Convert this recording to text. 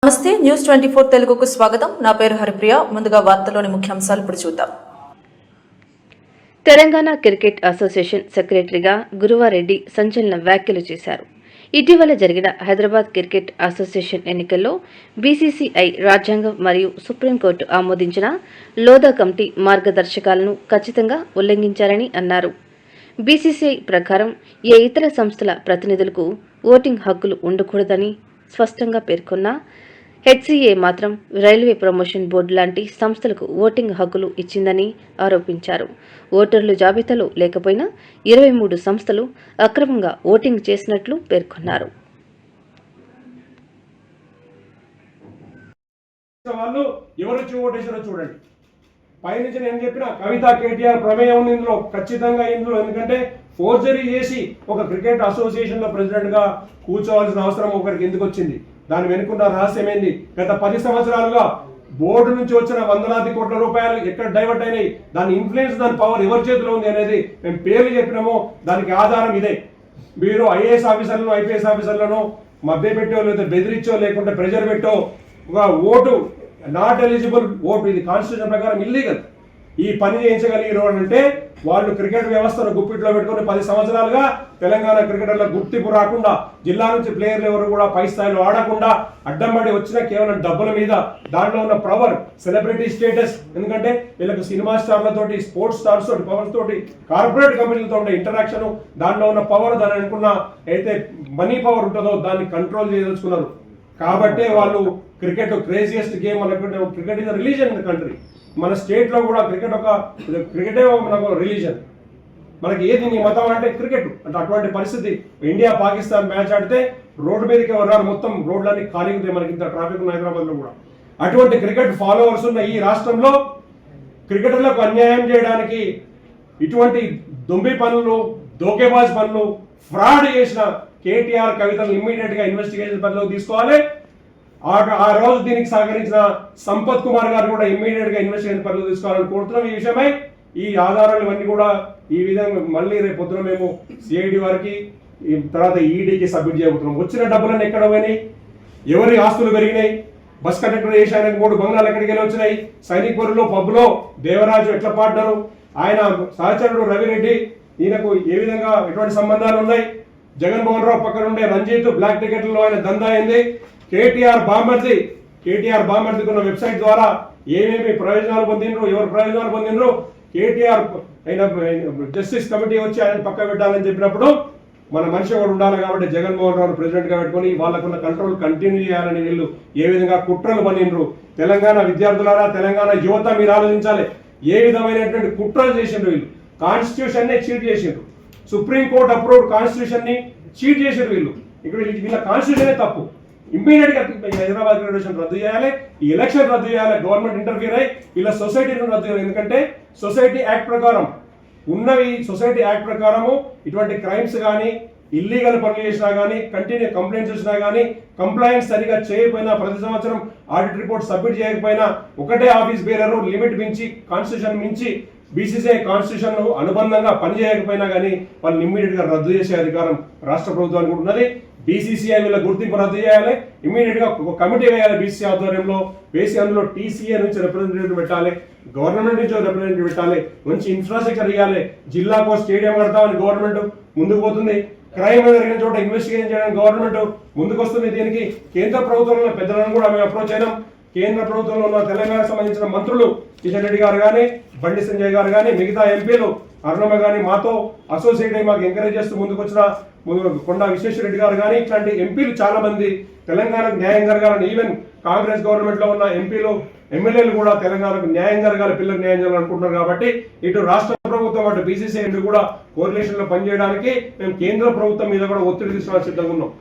నమస్తే న్యూస్ 24 తెలుగుకు స్వాగతం. నా పేరు హరిప్రియ. ముందుగా వార్తల్లోని ముఖ్యాంశాలు ఇప్పుడు చూద్దాం. తెలంగాణ క్రికెట్ అసోసియేషన్ సెక్రటరీగా గురువారెడ్డి సంచలన వ్యాఖ్యలు చేశారు. ఇటీవల జరిగిన హైదరాబాద్ క్రికెట్ అసోసియేషన్ ఎన్నికల్లో బీసీసీఐ రాజ్యాంగం మరియు సుప్రీంకోర్టు ఆమోదించిన లోధా కమిటీ మార్గదర్శకాలను ఖచ్చితంగా ఉల్లంఘించారని అన్నారు. బీసీసీఐ ప్రకారం ఏ ఇతర సంస్థల ప్రతినిధులకు ఓటింగ్ హక్కులు ఉండకూడదని స్పష్టంగా పేర్కొన్నా హెచ్సీఏ మాత్రం రైల్వే ప్రమోషన్ బోర్డు లాంటి సంస్థలకు ఓటింగ్ హక్కులు ఇచ్చిందని ఆరోపించారు. ఓటర్లు జాబితాలో లేకపోయినా 23 సంస్థలు అక్రమంగా ఓటింగ్ చేసినట్లు పేర్కొన్నారు. పైనుంచి నేను చెప్పిన కవిత కేటీఆర్ ప్రమేయం ఉంది ఇందులో, ఖచ్చితంగా ఇందులో. ఎందుకంటే ఫోర్జరీ చేసి ఒక క్రికెట్ అసోసియేషన్ లో ప్రెసిడెంట్ గా కూర్చోవాల్సిన అవసరం ఒకరికి ఎందుకు వచ్చింది? దాని వెనుకున్న రహస్యం ఏంది? గత 10 సంవత్సరాలుగా బోర్డు నుంచి వచ్చిన వందలాది కోట్ల రూపాయలు ఎక్కడ డైవర్ట్ అయినాయి, దాని ఇన్ఫ్లుయెన్స్, దాని పవర్ ఎవరి చేతిలో ఉంది అనేది మేము పేర్లు చెప్పినామో దానికి ఆధారం ఇదే. మీరు ఐఏఎస్ ఆఫీసర్లను, ఐపీఎస్ ఆఫీసర్లను మభ్యపెట్టో లేదా బెదిరించో లేకుంటే ప్రెజర్ పెట్టో ఒక ఓటు నాట్ ఎలిజిబుల్ ఓటు, ఇది కాన్స్టిట్యూషన్ ప్రకారం ఇల్లీగల్, ఈ పని చేయించగలిగిన అంటే వాళ్ళు క్రికెట్ వ్యవస్థను గుప్పిట్లో పెట్టుకుని 10 సంవత్సరాలుగా తెలంగాణ క్రికెటర్ల గుర్తింపు రాకుండా, జిల్లా నుంచి ప్లేయర్లు ఎవరు కూడా పై స్థాయిలో ఆడకుండా అడ్డంబడి వచ్చిన కేవలం డబ్బుల మీద, దాంట్లో ఉన్న పవర్, సెలబ్రిటీ స్టేటస్. ఎందుకంటే వీళ్ళకి సినిమా స్టార్లతోటి, స్పోర్ట్స్ స్టార్స్ తోటి, పవర్స్ తోటి, కార్పొరేట్ కంపెనీలతో ఉండే ఇంటరాక్షన్, దాంట్లో ఉన్న పవర్, దాని అనుకున్న అయితే మనీ పవర్ ఉంటుందో దాన్ని కంట్రోల్ చేయదలుచుకున్నారు. కాబట్టే వాళ్ళు క్రికెట్ క్రేజియస్ట్ గేమ్ అనుకుంటే, cricket is religion in the country. మన స్టేట్ లో కూడా క్రికెటే మనకు రిలీజన్. మనకి ఏది నీ మతం అంటే క్రికెట్ అంటే అటువంటి పరిస్థితి. ఇండియా పాకిస్తాన్ మ్యాచ్ ఆడితే రోడ్డు మీదకి ఎవరు, మొత్తం రోడ్లన్నీ ఖాళీ ఉంటాయి. మనకి ఇంత ట్రాఫిక్ ఉన్న హైదరాబాద్ లో కూడా. అటువంటి క్రికెట్ ఫాలోవర్స్ ఉన్న ఈ రాష్ట్రంలో క్రికెటర్లకు అన్యాయం చేయడానికి ఇటువంటి దొంబి పనులు, దోకేబాజ్ పనులు, ఫ్రాడ్ చేసిన కేటీఆర్, కవితను ఇమ్మీడియట్ గా ఇన్వెస్టిగేషన్ పరిలోకి తీసుకోవాలి. ఆ రోజు దీనికి సహకరించిన సంపత్ కుమార్ గారు కూడా ఇమ్మీడియట్ గా ఇన్వెస్టిగేషన్ పరిలో తీసుకోవాలని కోరుతున్నాం. ఈ విషయమై ఈ ఆధారాలు ఇవన్నీ కూడా ఈ విధంగా మళ్ళీ రేపు పొద్దున మేము సిఐడి వారికి, తర్వాత ఈడీకి సబ్మిట్ చేయబోతున్నాం. వచ్చిన డబ్బులన్నీ ఎక్కడ పోయినాయి, ఎవరి ఆస్తులు పెరిగినాయి, బస్ కండక్టర్ చేశానికి 3 బంగ్లాలు ఎక్కడికి వెళ్ళి వచ్చినాయి, సైనిక్పూర్లో పబ్లో దేవరాజు ఎట్లా పాడ్డారు, ఆయన సహచరుడు రవిరెడ్డి, ఈయనకు ఏ విధంగా ఎటువంటి సంబంధాలు ఉన్నాయి, జగన్మోహన్ రావు పక్కన ఉండే రంజిత్ బ్లాక్ టికెట్లలో ఆయన దందా అయింది, కేటీఆర్ బామర్ది ఉన్న వెబ్సైట్ ద్వారా ఏమేమి ప్రయోజనాలు పొందినరు, ఎవరు ప్రయోజనాలు పొందినరు, కేటీఆర్ అయిన జస్టిస్ కమిటీ వచ్చి ఆయన పక్క పెట్టాలని చెప్పినప్పుడు మన మనిషి కూడా ఉండాలి. కాబట్టి జగన్మోహన్ రావు ప్రెసిడెంట్ గా పెట్టుకుని వాళ్ళకున్న కంట్రోల్ కంటిన్యూ చేయాలని వీళ్ళు ఏ విధంగా కుట్రలు పనినరు. తెలంగాణ విద్యార్థులారా, తెలంగాణ యువత మీరు ఆలోచించాలి. ఏ విధమైనటువంటి కుట్రలు చేసిండ్రు వీళ్ళు. కాన్స్టిట్యూషన్ నే చీట్ చేసిండ్రు. సుప్రీంకోర్టు అప్రూవ్డ్ కాన్స్టిట్యూషన్ ని చీట్ చేసిండ్రు వీళ్ళు. ఇక్కడ వీళ్ళ కాన్స్టిట్యూషనే తప్పు. ఇమ్మీడియట్ గా హైదరాబాద్ ఫెడరేషన్ రద్దు చేయాలి, ఈ ఎలక్షన్ రద్దు చేయాలి. గవర్నమెంట్ ఇంటర్ఫియర్ అయ్యి ఇలా సొసైటీని రద్దు చేయాలి. ఎందుకంటే సొసైటీ యాక్ట్ ప్రకారం ఉన్నవి, సొసైటీ యాక్ట్ ప్రకారము ఇటువంటి క్రైమ్స్ కానీ, ఇల్లీగల్ పనులు చేసినా కానీ, కంటిన్యూ కంప్లైంట్స్ వచ్చినా కానీ, కంప్లైంట్స్ సరిగా చేయకపోయినా, ప్రతి సంవత్సరం ఆడిట్ రిపోర్ట్ సబ్మిట్ చేయకపోయినా, ఒకటే ఆఫీస్ బేరరు లిమిట్ మించి, కాన్స్టిట్యూషన్ మించి బీసీసీఐ కాన్స్టిట్యూషన్ అనుబంధంగా పనిచేయకపోయినా కానీ వాళ్ళని ఇమ్మీడియట్ గా రద్దు చేసే అధికారం రాష్ట్ర ప్రభుత్వానికి ఉన్నది. బీసీసీఐ వీళ్ళ గుర్తింపు రద్దు చేయాలి. ఇమ్మీడియట్ గా ఒక కమిటీ వేయాలి బీసీసీ ఆధ్వర్యంలో వేసి, అందులో టీసీఏ నుంచి రిప్రజెంటేటివ్ పెట్టాలి, గవర్నమెంట్ నుంచి రిప్రజెంటేటివ్ పెట్టాలి, మంచి ఇన్ఫ్రాస్ట్రక్చర్ ఇవ్వాలి. జిల్లాకో స్టేడియం కడతామని గవర్నమెంట్ ముందుకు పోతుంది. క్రైమ్ జరిగిన చోట ఇన్వెస్టిగేషన్ చేయడానికి గవర్నమెంట్ ముందుకు వస్తుంది. దీనికి కేంద్ర ప్రభుత్వంలో పెద్దలను కూడా మేము అప్రోచ్ అయినాం. కేంద్ర ప్రభుత్వంలో ఉన్న తెలంగాణకు సంబంధించిన మంత్రులు కిషన్ రెడ్డి గారు కానీ, బండి సంజయ్ గారు కానీ, మిగతా ఎంపీలు అరుణమ్మ కానీ మాతో అసోసియేట్ అయ్యి మాకు ఎంకరేజ్ చేస్తూ ముందుకు వచ్చిన కొండా విశ్వేశ్వరరెడ్డి గారు కానీ, ఇట్లాంటి ఎంపీలు చాలా మంది తెలంగాణకు న్యాయం జరగాలని, ఈవెన్ కాంగ్రెస్ గవర్నమెంట్ లో ఉన్న ఎంపీలు, ఎమ్మెల్యేలు కూడా తెలంగాణకు న్యాయం జరగాలి, పిల్లలకు న్యాయం జరగాలనుకుంటున్నారు. కాబట్టి ఇటు రాష్ట్ర ప్రభుత్వం, అటు బీసీసీ కూడా కోఆర్డినేషన్ లో పనిచేయడానికి మేము కేంద్ర ప్రభుత్వం మీద కూడా ఒత్తిడి తీసుకోవాలని సిద్ధంగా ఉన్నాం.